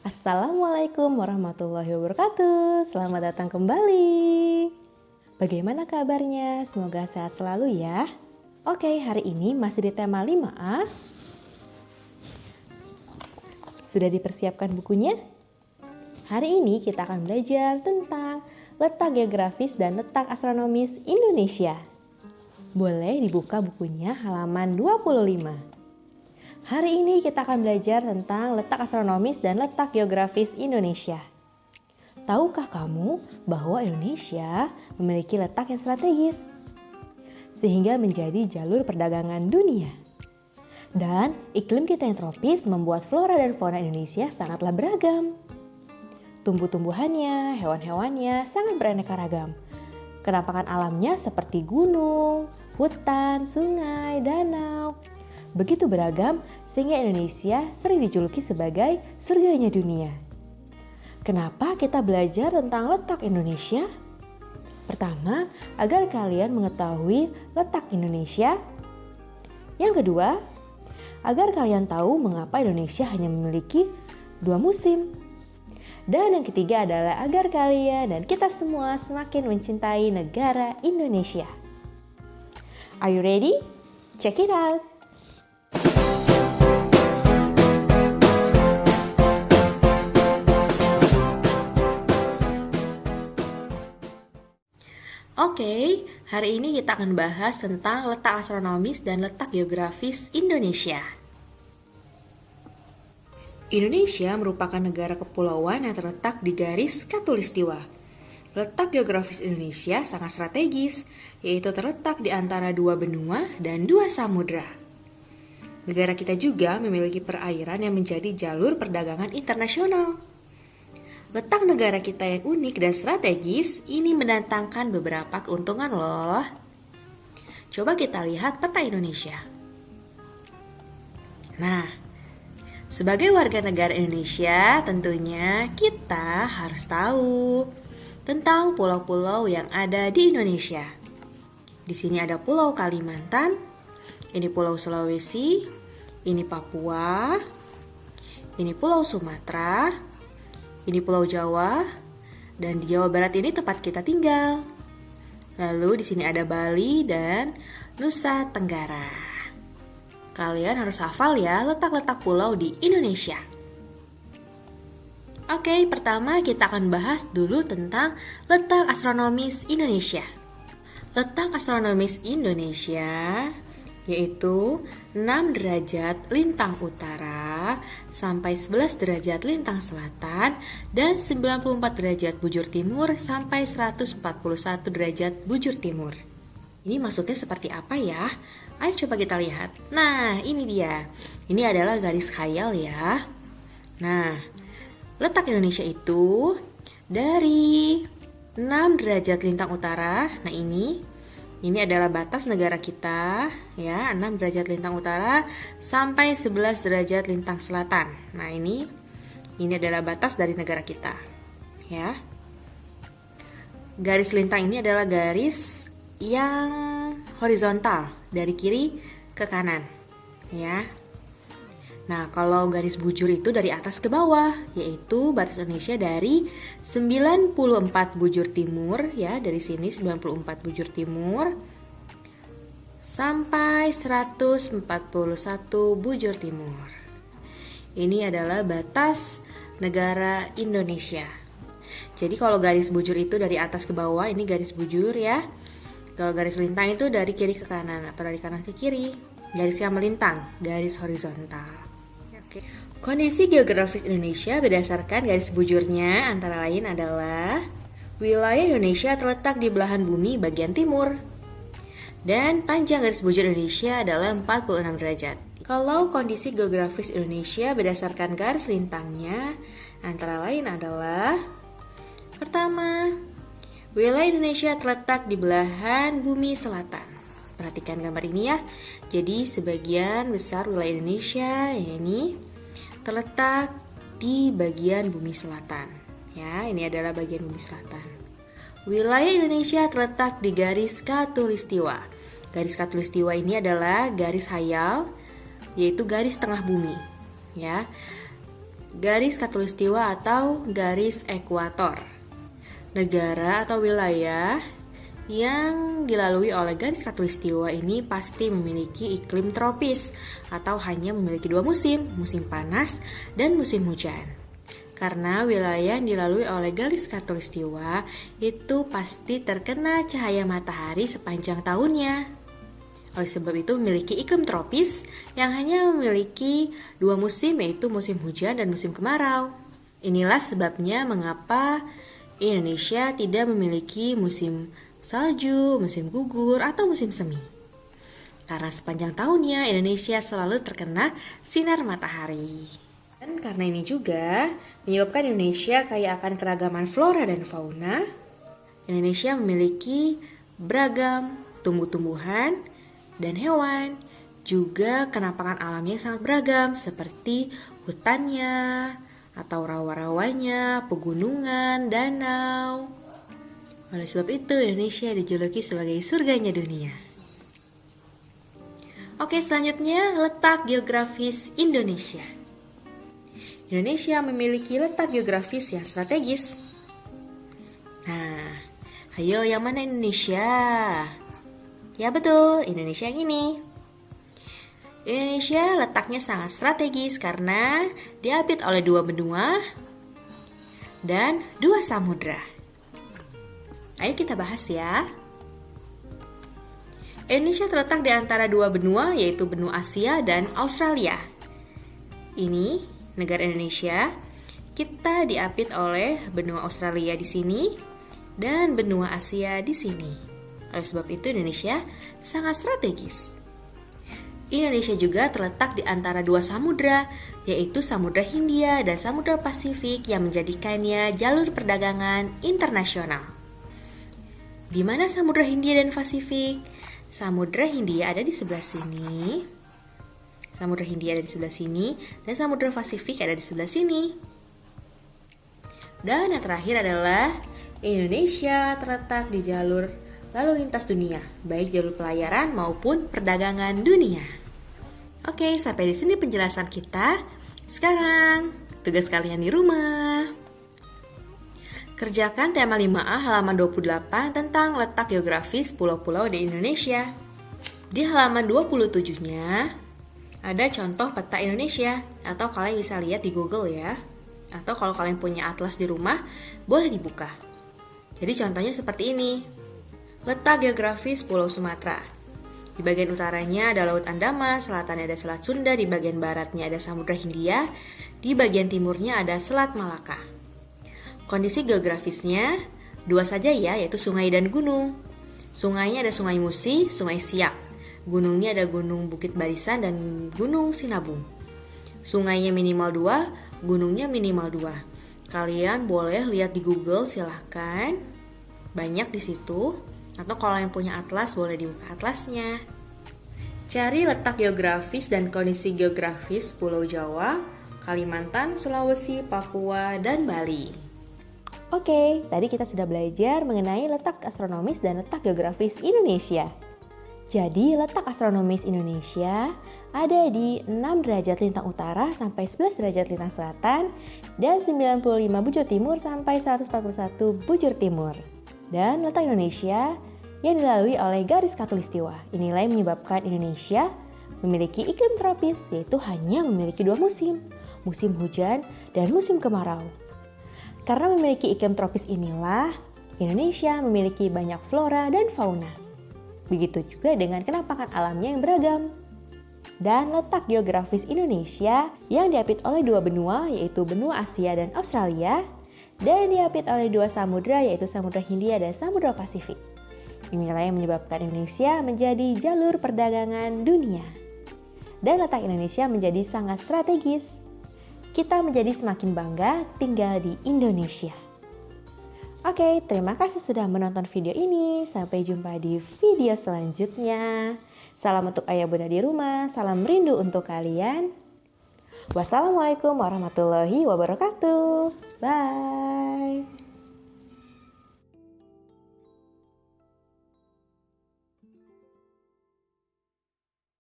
Assalamualaikum warahmatullahi wabarakatuh. Selamat datang kembali. Bagaimana kabarnya? Semoga sehat selalu ya. Oke, hari ini masih di tema 5A. Sudah dipersiapkan bukunya? Hari ini kita akan belajar tentang letak geografis dan letak astronomis Indonesia. Boleh dibuka bukunya halaman 25. Hari ini kita akan belajar tentang letak astronomis dan letak geografis Indonesia. Tahukah kamu bahwa Indonesia memiliki letak yang strategis, sehingga menjadi jalur perdagangan dunia? Dan iklim kita yang tropis membuat flora dan fauna Indonesia sangatlah beragam. Tumbuh-tumbuhannya, hewan-hewannya sangat beraneka ragam. Kenampakan alamnya seperti gunung, hutan, sungai, danau. Begitu beragam sehingga Indonesia sering dijuluki sebagai surganya dunia. Kenapa kita belajar tentang letak Indonesia? Pertama, agar kalian mengetahui letak Indonesia. Yang kedua, agar kalian tahu mengapa Indonesia hanya memiliki 2 musim. Dan yang ketiga adalah agar kalian dan kita semua semakin mencintai negara Indonesia. Are you ready? Check it out! Oke, hari ini kita akan bahas tentang letak astronomis dan letak geografis Indonesia. Indonesia merupakan negara kepulauan yang terletak di garis khatulistiwa. Letak geografis Indonesia sangat strategis, yaitu terletak di antara 2 benua dan 2 samudra. Negara kita juga memiliki perairan yang menjadi jalur perdagangan internasional. Letak negara kita yang unik dan strategis ini mendatangkan beberapa keuntungan loh. Coba kita lihat peta Indonesia. Nah, sebagai warga negara Indonesia tentunya kita harus tahu tentang pulau-pulau yang ada di Indonesia. Di sini ada Pulau Kalimantan, ini Pulau Sulawesi, ini Papua, ini Pulau Sumatera, ini Pulau Jawa, dan di Jawa Barat ini tempat kita tinggal. Lalu di sini ada Bali dan Nusa Tenggara. Kalian harus hafal ya letak-letak pulau di Indonesia. Oke, pertama kita akan bahas dulu tentang letak astronomis Indonesia. Letak astronomis Indonesia yaitu 6 derajat lintang utara sampai 11 derajat lintang selatan dan 94 derajat bujur timur sampai 141 derajat bujur timur. Ini maksudnya seperti apa ya? Ayo coba kita lihat. Nah, ini dia. Ini adalah garis khayal ya. Nah, letak Indonesia itu dari 6 derajat lintang utara. Nah, ini adalah batas negara kita, ya, 6 derajat lintang utara sampai 11 derajat lintang selatan. Nah, ini adalah batas dari negara kita, ya. Garis lintang ini adalah garis yang horizontal dari kiri ke kanan, ya. Nah, kalau garis bujur itu dari atas ke bawah, yaitu batas Indonesia dari 94 bujur timur, ya, dari sini 94 bujur timur, sampai 141 bujur timur. Ini adalah batas negara Indonesia. Jadi kalau garis bujur itu dari atas ke bawah, ini garis bujur ya. Kalau garis lintang itu dari kiri ke kanan atau dari kanan ke kiri. Garis yang melintang, garis horizontal. Kondisi geografis Indonesia berdasarkan garis bujurnya antara lain adalah wilayah Indonesia terletak di belahan bumi bagian timur dan panjang garis bujur Indonesia adalah 46 derajat. Kalau kondisi geografis Indonesia berdasarkan garis lintangnya antara lain adalah pertama, wilayah Indonesia terletak di belahan bumi selatan. Perhatikan gambar ini ya. Jadi sebagian besar wilayah Indonesia ini terletak di bagian bumi selatan. Ya, ini adalah bagian bumi selatan. Wilayah Indonesia terletak di garis khatulistiwa. Garis khatulistiwa ini adalah garis khayal, yaitu garis tengah bumi. Ya. garis khatulistiwa atau garis ekuator. Negara atau wilayah yang dilalui oleh garis khatulistiwa ini pasti memiliki iklim tropis atau hanya memiliki dua musim, musim panas dan musim hujan. Karena wilayah yang dilalui oleh garis khatulistiwa itu pasti terkena cahaya matahari sepanjang tahunnya. Oleh sebab itu memiliki iklim tropis yang hanya memiliki dua musim, yaitu musim hujan dan musim kemarau. Inilah sebabnya mengapa Indonesia tidak memiliki musim salju, musim gugur, atau musim semi. Karena sepanjang tahunnya Indonesia selalu terkena sinar matahari. Dan karena ini juga menyebabkan Indonesia kaya akan keragaman flora dan fauna. Indonesia memiliki beragam tumbuh-tumbuhan dan hewan, juga kenampakan alamnya yang sangat beragam seperti hutannya atau rawa-rawanya, pegunungan, danau. Oleh sebab itu, Indonesia dijuluki sebagai surganya dunia. Oke, selanjutnya letak geografis Indonesia. Indonesia memiliki letak geografis yang strategis. Nah, ayo yang mana Indonesia? Ya betul, Indonesia yang ini. Indonesia letaknya sangat strategis karena diapit oleh dua benua dan dua samudra. Ayo kita bahas ya. Indonesia terletak di antara dua benua, yaitu benua Asia dan Australia. Ini negara Indonesia. Kita diapit oleh benua Australia di sini dan benua Asia di sini. Oleh sebab itu Indonesia sangat strategis. Indonesia juga terletak di antara dua samudra, yaitu Samudra Hindia dan Samudra Pasifik yang menjadikannya jalur perdagangan internasional. Di mana Samudra Hindia dan Pasifik? Samudra Hindia ada di sebelah sini. Samudra Hindia ada di sebelah sini dan Samudra Pasifik ada di sebelah sini. Dan yang terakhir adalah Indonesia terletak di jalur lalu lintas dunia, baik jalur pelayaran maupun perdagangan dunia. Oke, sampai di sini penjelasan kita. Sekarang, tugas kalian di rumah. Kerjakan tema 5A halaman 28 tentang letak geografis pulau-pulau di Indonesia. Di halaman 27-nya ada contoh peta Indonesia, atau kalian bisa lihat di Google ya. Atau kalau kalian punya atlas di rumah, boleh dibuka. Jadi contohnya seperti ini. Letak geografis Pulau Sumatera. Di bagian utaranya ada Laut Andaman, selatannya ada Selat Sunda, di bagian baratnya ada Samudra Hindia, di bagian timurnya ada Selat Malaka. Kondisi geografisnya dua saja ya, yaitu sungai dan gunung. Sungainya ada Sungai Musi, Sungai Siak. Gunungnya ada Gunung Bukit Barisan dan Gunung Sinabung. Sungainya minimal 2, gunungnya minimal 2. Kalian boleh lihat di Google, silahkan. Banyak di situ. Atau kalau yang punya atlas boleh dibuka atlasnya. Cari letak geografis dan kondisi geografis Pulau Jawa, Kalimantan, Sulawesi, Papua, dan Bali. Oke, tadi kita sudah belajar mengenai letak astronomis dan letak geografis Indonesia. Jadi, letak astronomis Indonesia ada di 6 derajat lintang utara sampai 11 derajat lintang selatan dan 95 bujur timur sampai 141 bujur timur. Dan letak Indonesia yang dilalui oleh garis khatulistiwa. Inilah yang menyebabkan Indonesia memiliki iklim tropis, yaitu hanya memiliki dua musim, musim hujan dan musim kemarau. Karena memiliki iklim tropis inilah, Indonesia memiliki banyak flora dan fauna. Begitu juga dengan kenampakan alamnya yang beragam. Dan letak geografis Indonesia yang diapit oleh dua benua, yaitu benua Asia dan Australia, dan diapit oleh dua samudra, yaitu Samudra Hindia dan Samudra Pasifik. Inilah yang menyebabkan Indonesia menjadi jalur perdagangan dunia. Dan letak Indonesia menjadi sangat strategis. Kita menjadi semakin bangga tinggal di Indonesia. Oke, terima kasih sudah menonton video ini. Sampai jumpa di video selanjutnya. Salam untuk ayah bunda di rumah. Salam rindu untuk kalian. Wassalamualaikum warahmatullahi wabarakatuh. Bye.